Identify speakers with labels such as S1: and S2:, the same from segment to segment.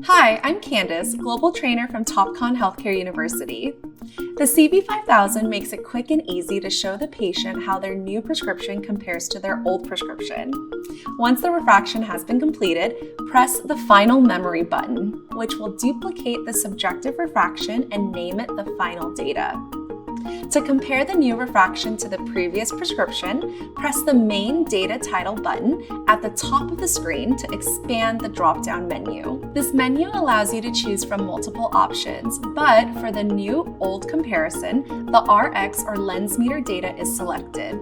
S1: Hi, I'm Candace, Global Trainer from Topcon Healthcare University. The CV-5000 makes it quick and easy to show the patient how their new prescription compares to their old prescription. Once the refraction has been completed, press the Final Memory button, which will duplicate the subjective refraction and name it the final data. To compare the new refraction to the previous prescription, press the Main Data Title button at the top of the screen to expand the drop-down menu. This menu allows you to choose from multiple options, but for the new-old comparison, the RX or lens meter data is selected.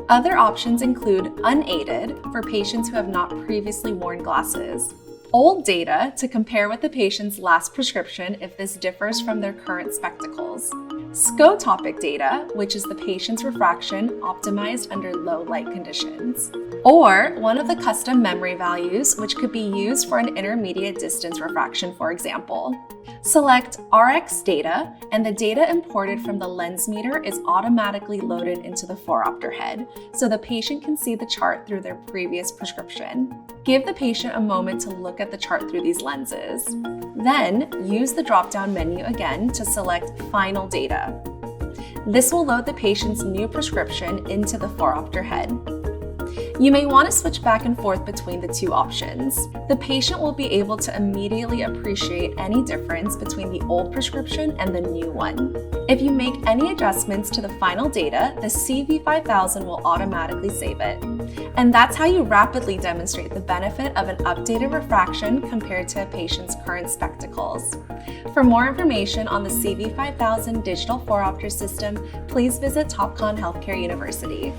S1: Other options include unaided for patients who have not previously worn glasses, old data to compare with the patient's last prescription if this differs from their current spectacles, scotopic data, which is the patient's refraction optimized under low light conditions, or one of the custom memory values, which could be used for an intermediate distance refraction, for example. Select RX data, and the data imported from the lens meter is automatically loaded into the phoropter head, so the patient can see the chart through their previous prescription. Give the patient a moment to look at the chart through these lenses. Then, use the drop-down menu again to select Final Data. This will load the patient's new prescription into the phoropter head. You may want to switch back and forth between the two options. The patient will be able to immediately appreciate any difference between the old prescription and the new one. If you make any adjustments to the final data, the CV-5000 will automatically save it. And that's how you rapidly demonstrate the benefit of an updated refraction compared to a patient's current spectacles. For more information on the CV-5000 Digital Phoropter system, please visit Topcon Healthcare University.